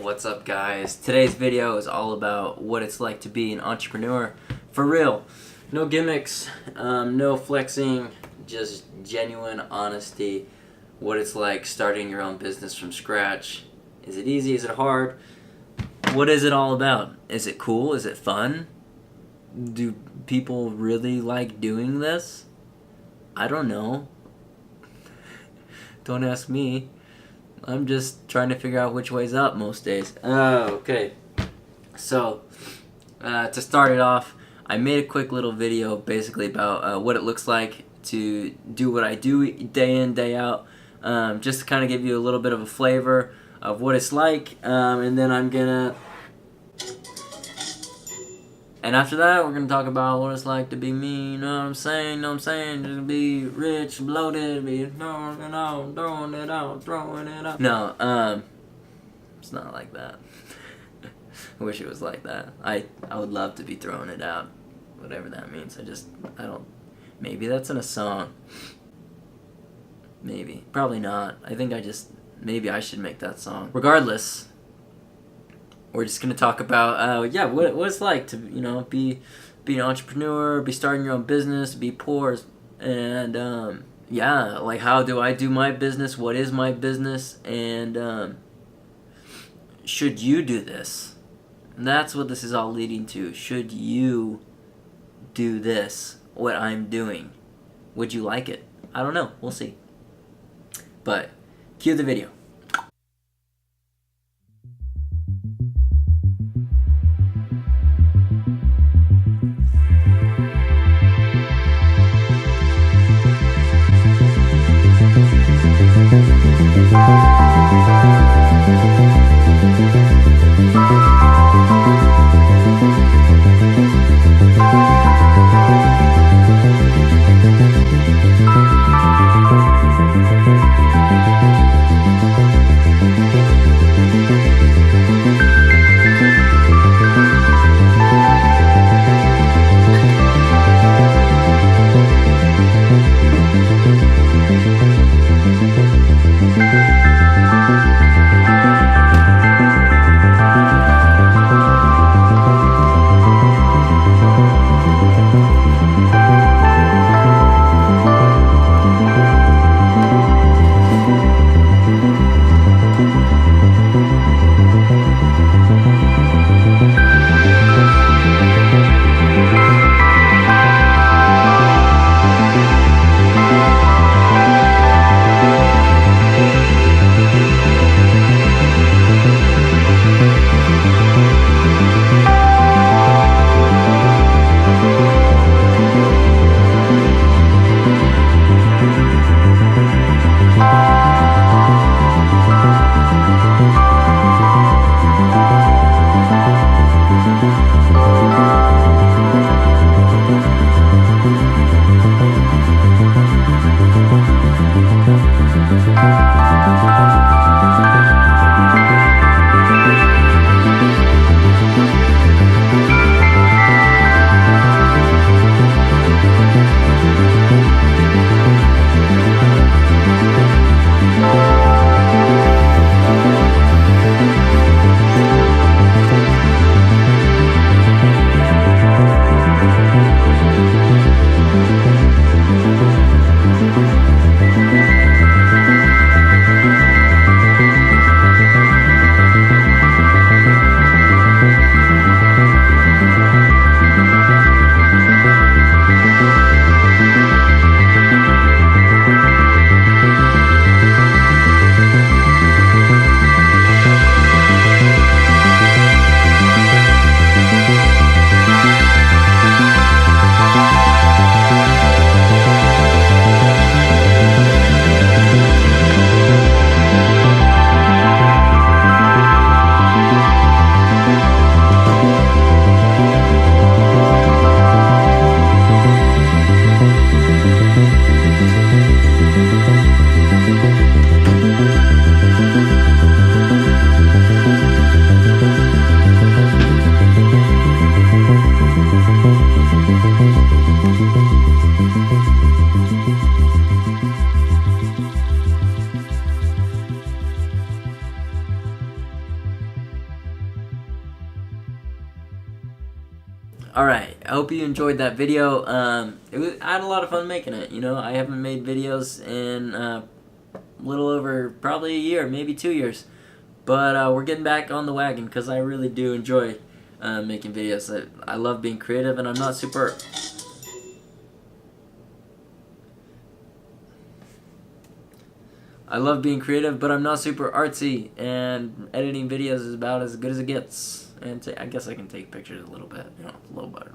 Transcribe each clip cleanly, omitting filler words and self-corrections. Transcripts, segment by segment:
What's up, guys? Today's video is all about what it's like to be an entrepreneur for real. No gimmicks, no flexing, just genuine honesty. What it's like starting your own business from scratch. Is it easy? Is it hard? What is it all about? Is it cool? Is it fun? Do people really like doing this? I don't know. Don't ask me. I'm just trying to figure out which way's up most days. Okay. So, to start it off, I made a quick little video basically about what it looks like to do what I do day in, day out. Just to kind of give you a little bit of a flavor of what it's like. And then And after that, we're going to talk about what it's like to be me, you know what I'm saying? Just be rich, bloated, be throwing it out. No, it's not like that. I wish it was like that. I would love to be throwing it out, whatever that means. Maybe that's in a song. Maybe. Probably not. Maybe I should make that song. Regardless, we're just gonna talk about what it's like to be an entrepreneur, be starting your own business, be poor, and like how do I do my business? What is my business? And should you do this? And that's what this is all leading to. Should you do this? What I'm doing? Would you like it? I don't know. We'll see. But cue the video. Alright, I hope you enjoyed that video. I had a lot of fun making it. I haven't made videos in a little over probably a year, maybe 2 years. But we're getting back on the wagon because I really do enjoy making videos. I love being creative, and I'm not super... I love being creative, but I'm not super artsy, and editing videos is about as good as it gets. And I guess I can take pictures a little bit, a little bit.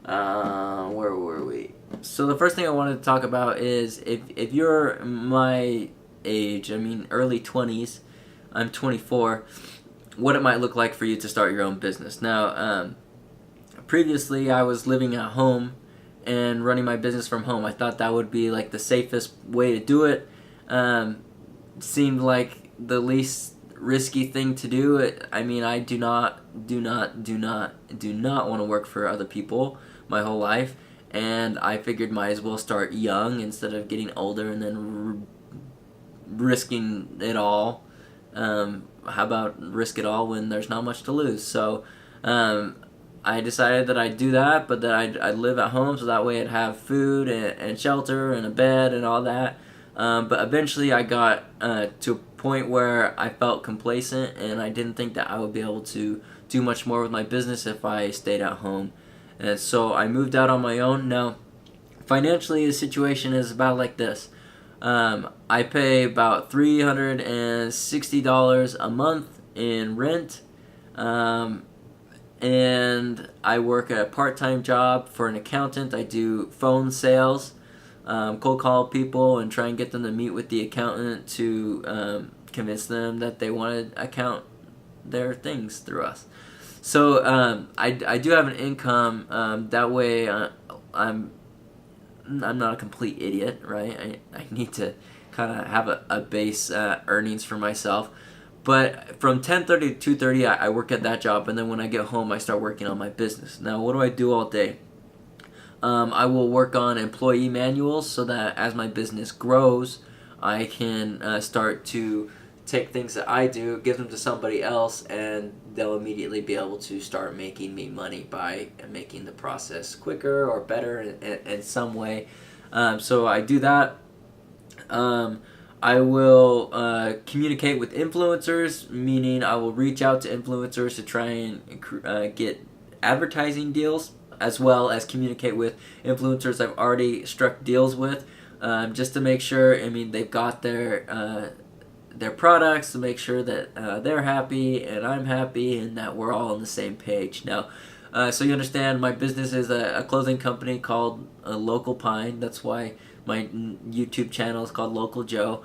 Where were we? So the first thing I wanted to talk about is if you're my age, I mean early 20s, I'm 24, what it might look like for you to start your own business. Now, previously I was living at home and running my business from home. I thought that would be like the safest way to do it. Seemed like the least risky thing to do. I mean, I do not want to work for other people my whole life, and I figured might as well start young instead of getting older and then risking it all. How about risk it all when there's not much to lose? So I decided that I'd do that, but that I'd live at home, so that way I'd have food and shelter and a bed and all that. But eventually I got to a point where I felt complacent, and I didn't think that I would be able to do much more with my business if I stayed at home. And so I moved out on my own. Now, financially, the situation is about like this. I pay about $360 a month in rent, and I work a part-time job for an accountant. I do phone sales. Cold call people and try and get them to meet with the accountant to convince them that they want to account their things through us. So I do have an income. That way I'm not a complete idiot, right? I need to kind of have a base earnings for myself. But from 10:30 to 2:30, I work at that job, and then when I get home, I start working on my business. Now, what do I do all day? I will work on employee manuals so that as my business grows, I can start to take things that I do, give them to somebody else, and they'll immediately be able to start making me money by making the process quicker or better in some way. So I do that. I will communicate with influencers, meaning I will reach out to influencers to try and get advertising deals, as well as communicate with influencers I've already struck deals with, just to make sure, they've got their products, to make sure that they're happy and I'm happy and that we're all on the same page. Now, so you understand, my business is a clothing company called Local Pine. That's why my YouTube channel is called Local Joe.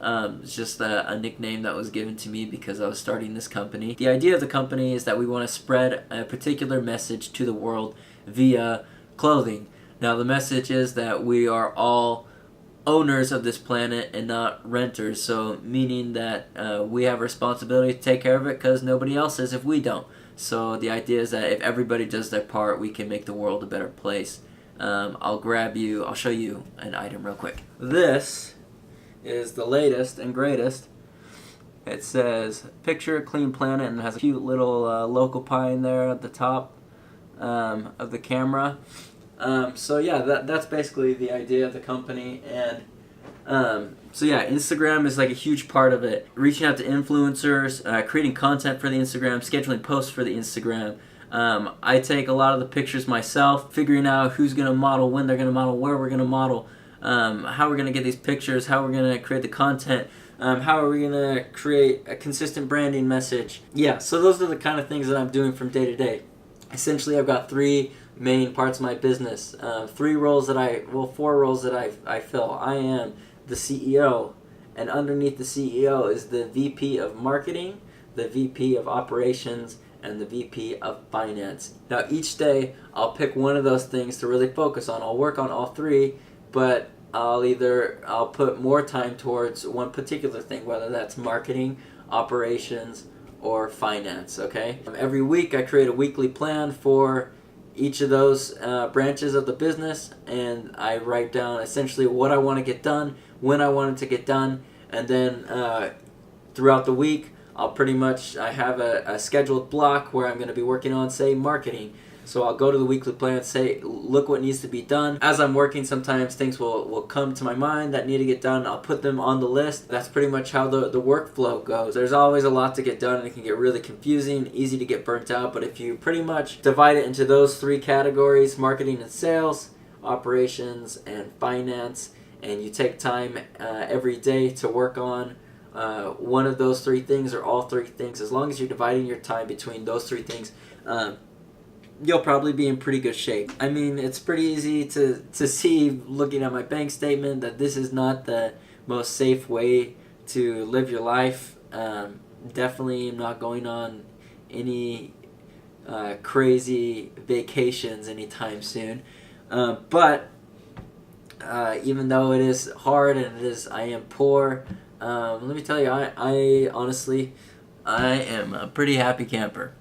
It's just a nickname that was given to me because I was starting this company. The idea of the company is that we want to spread a particular message to the world via clothing. Now, the message is that we are all owners of this planet and not renters, so meaning that we have a responsibility to take care of it because nobody else is if we don't. So the idea is that if everybody does their part, we can make the world a better place. I'll show you an item real quick. This is the latest and greatest. It says "Picture a Clean Planet" and it has a cute little Local Pine there at the top of the camera. So yeah, that's basically the idea of the company. And so yeah, Instagram is like a huge part of it. Reaching out to influencers, creating content for the Instagram, scheduling posts for the Instagram. I take a lot of the pictures myself, figuring out who's going to model, when they're going to model, where we're going to model, how we're going to get these pictures, how we're going to create the content, how are we going to create a consistent branding message. Yeah, so those are the kind of things that I'm doing from day to day. Essentially, I've got three main parts of my business. Four roles that I fill. I am the CEO, and underneath the CEO is the VP of Marketing, the VP of Operations, and the VP of Finance. Now, each day, I'll pick one of those things to really focus on. I'll work on all three, but I'll put more time towards one particular thing, whether that's marketing, operations, or finance, okay? Every week, I create a weekly plan for each of those branches of the business, and I write down essentially what I want to get done, when I want it to get done, and then throughout the week, I have a scheduled block where I'm going to be working on, say, marketing. So I'll go to the weekly plan, say, look what needs to be done. As I'm working, sometimes things will come to my mind that need to get done. I'll put them on the list. That's pretty much how the workflow goes. There's always a lot to get done, and it can get really confusing, easy to get burnt out. But if you pretty much divide it into those three categories, marketing and sales, operations, and finance, and you take time every day to work on one of those three things or all three things, as long as you're dividing your time between those three things, you'll probably be in pretty good shape. I mean, it's pretty easy to see, looking at my bank statement, that this is not the most safe way to live your life. Definitely am not going on any crazy vacations anytime soon. But even though it is hard and I am poor, let me tell you, I honestly, I am a pretty happy camper.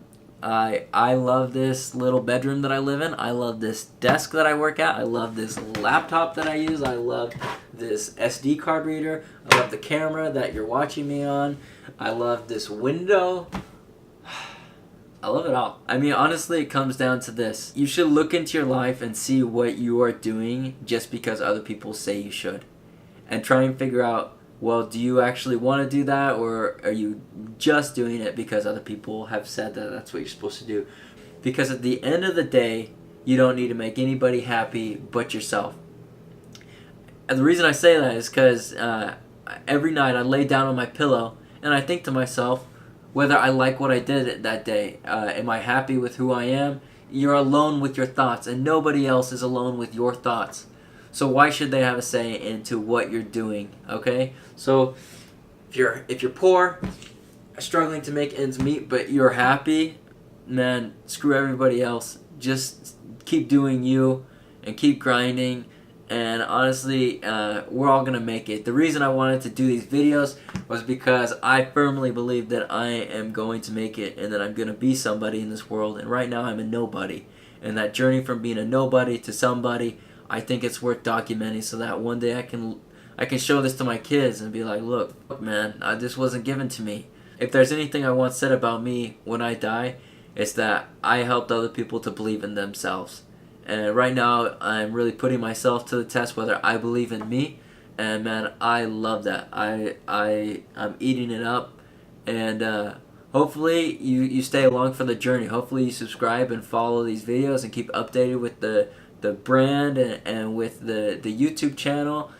I love this little bedroom that I live in. I love this desk that I work at. I love this laptop that I use. I love this SD card reader. I love the camera that you're watching me on. I love this window. I love it all. I mean, honestly, it comes down to this. You should look into your life and see what you are doing just because other people say you should. And try and figure out, well, do you actually want to do that, or are you just doing it because other people have said that that's what you're supposed to do? Because at the end of the day, you don't need to make anybody happy but yourself. And the reason I say that is because every night I lay down on my pillow and I think to myself, whether I like what I did that day, am I happy with who I am? You're alone with your thoughts, and nobody else is alone with your thoughts. So why should they have a say into what you're doing? Okay, so if you're poor, struggling to make ends meet, but you're happy, man, screw everybody else. Just keep doing you and keep grinding. And honestly, we're all gonna make it. The reason I wanted to do these videos was because I firmly believe that I am going to make it and that I'm gonna be somebody in this world. And right now I'm a nobody. And that journey from being a nobody to somebody, I think it's worth documenting so that one day I can show this to my kids and be like, look, man, this wasn't given to me. If there's anything I want said about me when I die, it's that I helped other people to believe in themselves. And right now, I'm really putting myself to the test whether I believe in me. And man, I love that. I'm eating it up. And hopefully you stay along for the journey. Hopefully you subscribe and follow these videos and keep updated with the brand and with the YouTube channel.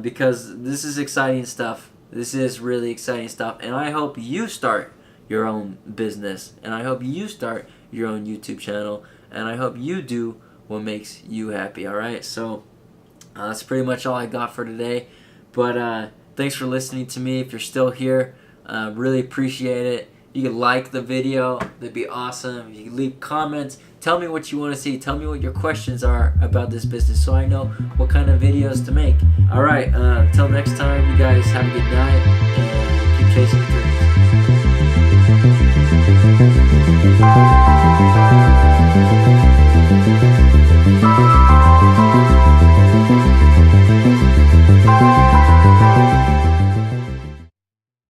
Because this is exciting stuff. This is really exciting stuff. And I hope you start your own business. And I hope you start your own YouTube channel. And I hope you do what makes you happy. Alright, so that's pretty much all I got for today. But thanks for listening to me. If you're still here, really appreciate it. You can like the video, that'd be awesome. You can leave comments, tell me what you want to see, tell me what your questions are about this business so I know what kind of videos to make. Alright, until next time, you guys have a good night and keep chasing your dreams.